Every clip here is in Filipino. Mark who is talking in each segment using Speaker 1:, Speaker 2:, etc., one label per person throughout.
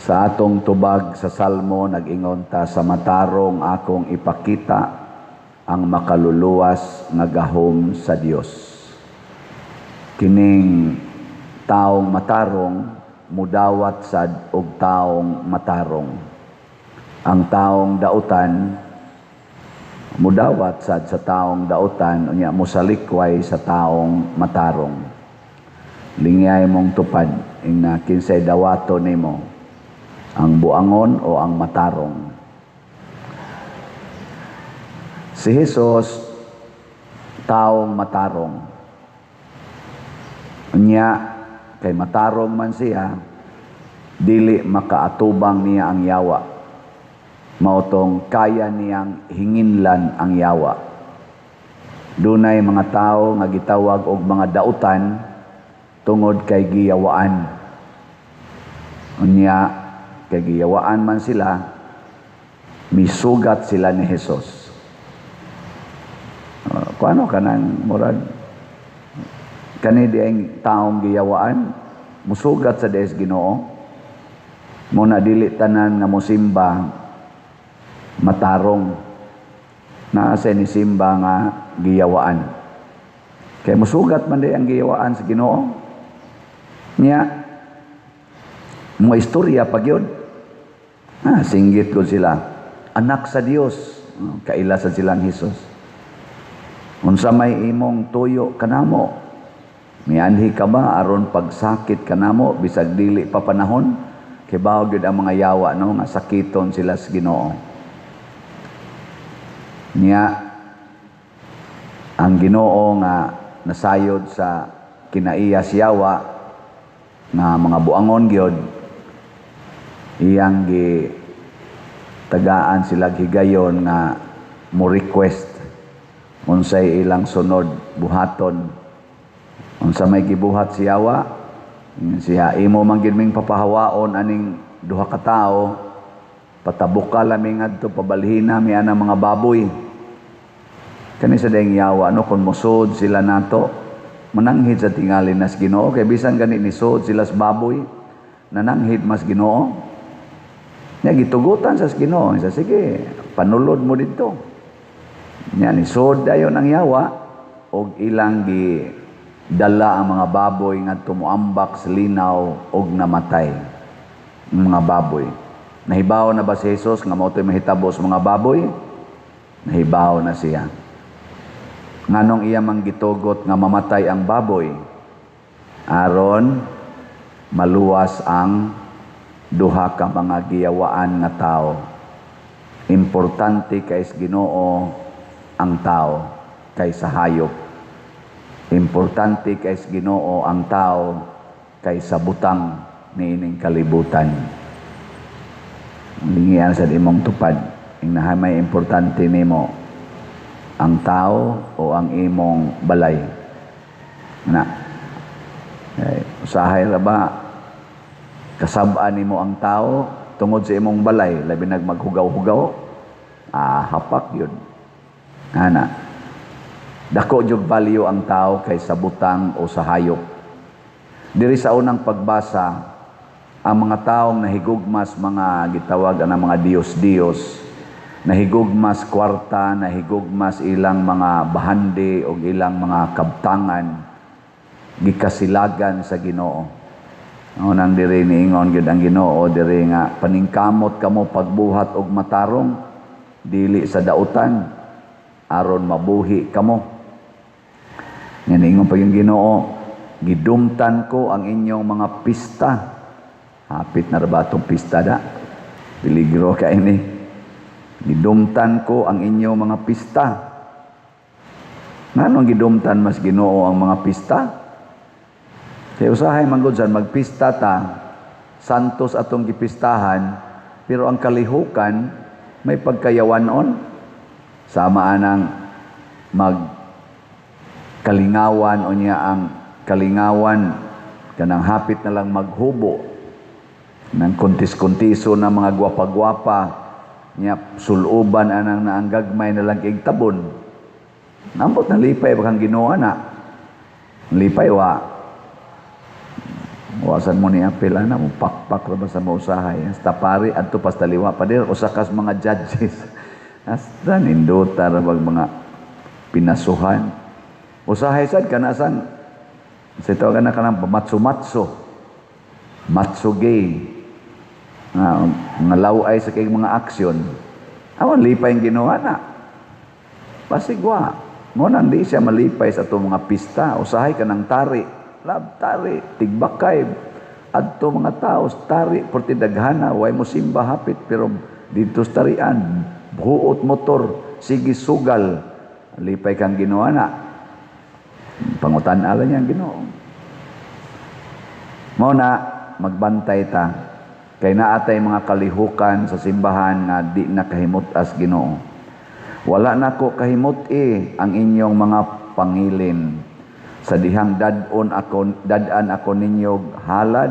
Speaker 1: Sa atong tubag sa Salmo, nag-ingon ta, sa matarong akong ipakita ang makaluluwas nga gahom sa Dios. Kining taong matarong, mudawat sad og taong matarong. Ang taong dautan, mudawat sad sa taong dautan, unya musalikway sa taong matarong. Lingay mong tupad, ing kinsay dawato nimo, ang buangon o ang matarong. Si Jesus, taong matarong. Unya, kay matarong man siya, dili makaatubang niya ang yawa. Mautong kaya niyang hinginlan ang yawa. Dunay mga tao nga gitawag og mga dautan tungod kay giyawaan. Unya, kay giyawaan man sila, misugat sila ni Jesus. Kuano kanang murag kani diay taong giyawaan, musugat sa Dios Ginoo, muna dili tanan nga mosimba matarong, naa sa ni simba nga giyawaan. Kay musugat man di ang giyawaan sa Ginoo. Nya mga istorya pag yun, singgit ko sila, anak sa Dios, kaila sa silang Jesus. Unsa may imong tuyo kanamo, mianhi ka ba aron pagsakit kanamo bisag dili pa panahon, kay bawo gyud ang mga yawa no nga sakiton sila sa Ginoo. Niya ang Ginoo nga nasayod sa kinaiyas yawa nga mga buangon gyud, iyang gi tagaan sila higayon nga mo request unsay ilang sunod buhaton. Unsa may gibuhat si yawa, siya imo man gid ming papahawaon aning duha ka tawo, patabuka laming adto pabalhin nami anang mga baboy. Kani sa dayang yawa no, kun musod sila nato, mananghid sa tingali nas Ginoo, kay bisan gani ni sud sila sa baboy, nananghid mas Ginoo. Nya gitugutan sa Ginoo, isa sige, panulod mo dito. Nya ni sud dayon ang yawa og ilang gi dala ang mga baboy nga tumuambak sa linaw og namatay. Mga baboy. Nahibaw na ba si Jesus nga mao toy mahitabo sa mga baboy? Nahibaw na siya. Nganong iya mang gitugot nga mamatay ang baboy aron maluwas ang duha ka mga giyawaan nga tao. Importante kay sa Ginoo ang tao kaysa hayop. Importante kay sa Ginoo ang tao kaysa butang niining kalibutan. Lingian sa imong tupad, ingnahay may importante nimo, ang tao o ang imong balay. Na, usahay ra ba kasab-an nimo ang tao tungod sa imong balay, labi nag maghugaw-hugaw, hapak yun. Ana, dako jud value ang tao kaysa butang o sa hayop. Diri sa unang pagbasa, ang mga taong nahigugmas mga gitawag ang mga Diyos-Diyos, nahigugmas kwarta, nahigugmas ilang mga bahandi o ilang mga kabtangan, gikasilagan sa Ginoo. Unang diri niingon gyud ang Ginoo diri nga paningkamot kamo pagbuhat og matarong dili sa dautan aron mabuhi kamo. Yan ingon pa yung Ginoo, gidumtan ko ang inyong mga pista. Hapit na ba itong pista da? Piligro ka ini. Gidumtan ko ang inyong mga pista. Nganong gidumtan mas Ginoo ang mga pista? Kaya usahay manggudsan, magpista ta, santos atong gipistahan, pero ang kalihukan may pagkayawanon. Sama anang magkalingawan o niya ang kalingawan kanang hapit na lang maghubo ng kuntis-kuntiso na mga gwapa-gwapa niya suluban anang naanggagmay na lang igtabon. Nambot na lipay bakang Ginoo na. Lipay wa Wasan mo ni apil ana mo pakpak ra ba sa mausahay. Hasta pare adto pas taliwa pa dir usa kas mga judges. Hasta nindota ra bag mga pinasuhan. Usahay sad kana san sa ito ka na kanang matso-matso. Matso gay. Nga laway sa kay mga aksyon. Awan lipay ang ginawa na. Pasigwa. Ngunang di siya malipay sa itong mga pista. Usahay ka ng tari. Lab tari. Tigbakay. Adto mga tao. Tari. Porti daghana. Way mo simba hapit. Pero dito sa tarian. Buot motor. Sige sugal. Lipay kang ginawa na. Pangutan-ala niya ang ginoo. Mauna, magbantay ta. Kay naatay mga kalihukan sa simbahan nga di nakahimot as ginoo. Wala na ko kahimot ang inyong mga pangilin. Sa dihang dadaan ako ninyo halad,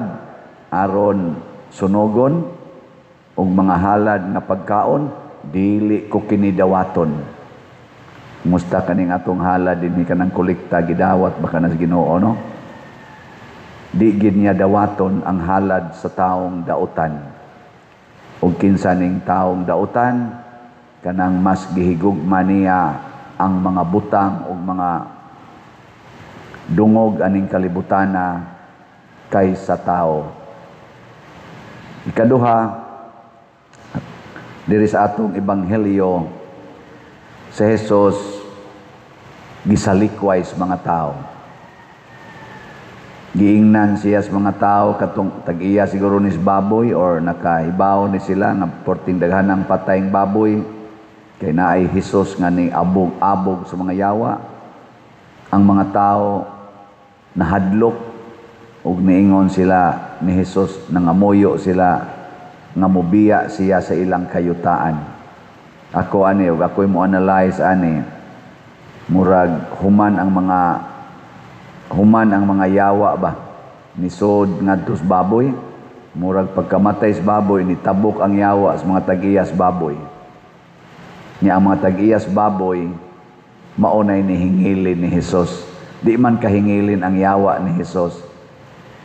Speaker 1: aron sunogon, og mga halad na pagkaon, dili ko kinidawaton. Musta kaning atong halad dinhi kanang kolekta gidawat baka nas Ginoo no? Di gid niya dawaton ang halad sa taong dautan. Ug kinsa ning taong dautan kanang mas gihigugma niya ang mga butang ug mga dungog aning kalibutana kaysa tao. Ikaduha, diri sa atong ebanghelyo, si Jesus gisalikway sa mga tao. Giingnan siya sa mga tao katong tag-iya siguro nis baboy or nakaibaw ni sila nga porting daghanang patayng baboy kay naay Jesus nga ni abog-abog sa mga yawa. Ang mga tao nahadlok ug niingon sila ni Jesus nangamuyo sila nga mobiya siya sa ilang kayutaan. Ako ani ug ako'y mo analyze ani murag human ang mga yawa ba nisod ngadto sa baboy, murag pagkamatay sa baboy nitabok ang yawa sa mga tag-iyas baboy. Nya ang mga tag-iyas baboy maunay ni hingilin ni Jesus. Di man kahingilin ang yawa ni Jesus.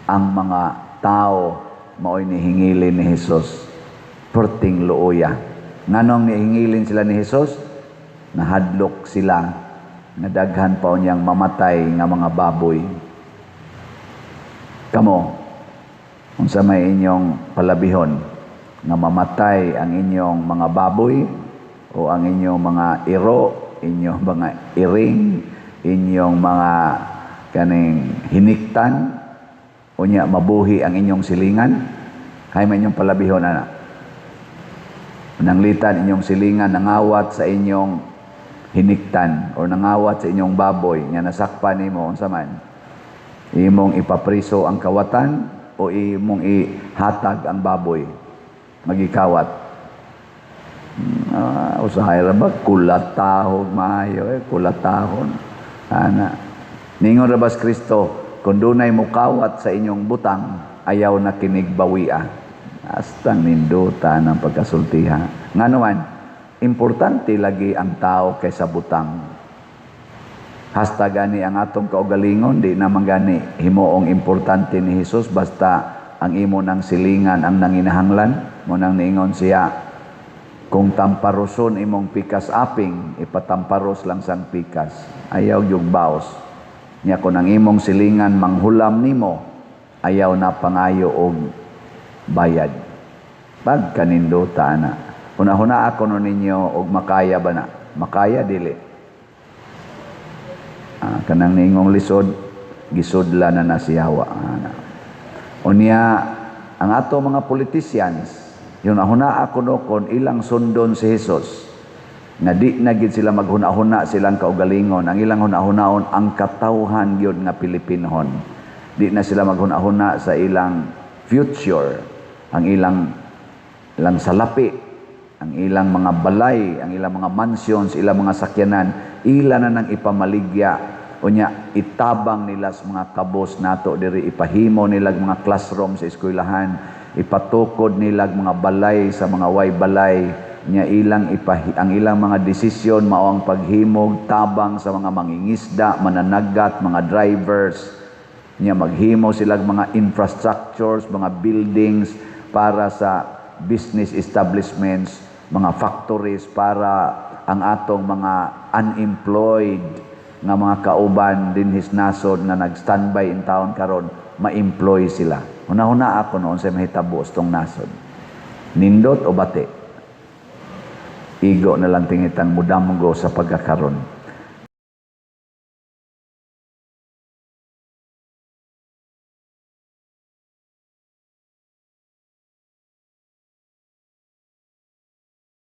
Speaker 1: Ang mga tao maoy ni hingilin ni Jesus. Perting luoya. Nganong nihingilin sila ni Jesus? Nahadlok sila. Nadaghan pa niyang mamatay nga mga baboy. Kamo, unsa may inyong palabihon nga mamatay ang inyong mga baboy o ang inyong mga iro, inyong mga iring, inyong mga kaning hiniktan, unya mabuhi ang inyong silingan, hay may inyong palabihon ana. Nanglitan inyong silingan nangawat sa inyong hiniktan o nangawat sa inyong baboy nga nasakpan nimo unsa man, imong ipapriso ang kawatan o imong ihatag ang baboy magikawat. Usahay ra ba kulatahon maayo kulatahon ana ningon ra bas Kristo kun dunay mukawat sa inyong butang ayaw na kinigbawia. Hasta ninduta ng pagkasultiha nganuman importante lagi ang tao kaysa butang. Hasta gani ang atong kaugalingon, di naman gani himuong importante ni Jesus basta ang imo ng silingan ang nanginahanglan. Mo nang niingon siya, kung tamparuson imong pikas aping, ipatamparos lang sang pikas. Ayaw yung baos. Nya kung ang imong silingan manghulam nimo, ayaw na pangayo og bayad. Pagkanindota na. Una-huna ako no ninyo og makaya ba na? Makaya dili. Kanang ningong lisod, gisudla na siyawa. Unya, ang ato mga politicians, yun ahuna ako no kon ilang sundon si Jesus, nga di na gid sila maghuna-huna silang kaugalingon. Ang ilang huna-hunaon, ang katawhan yun nga Pilipinhon. Di na sila maghuna-huna sa ilang future, ang ilang salapi, ang ilang mga balay, ang ilang mga mansions, ilang mga sakyanan, ila na nang ipamaligya. Unya, itabang nila sa mga kabos nato diri, ipahimo nila mga classroom sa eskwelahan, ipatukod nila mga balay sa mga way balay, nya ang ilang mga desisyon mao ang paghimog tabang sa mga mangingisda, mananagat, mga drivers. Nya maghimo sila mga infrastructures, mga buildings para sa business establishments, mga factories para ang atong mga unemployed nga mga kauban din his nasod nga nag-standby in town karon ma-employ sila. Una-una ako noon sa mahitabo tong nasod. Nindot o bati? Igo na lang tingitang mudamgo sa pagkakaron.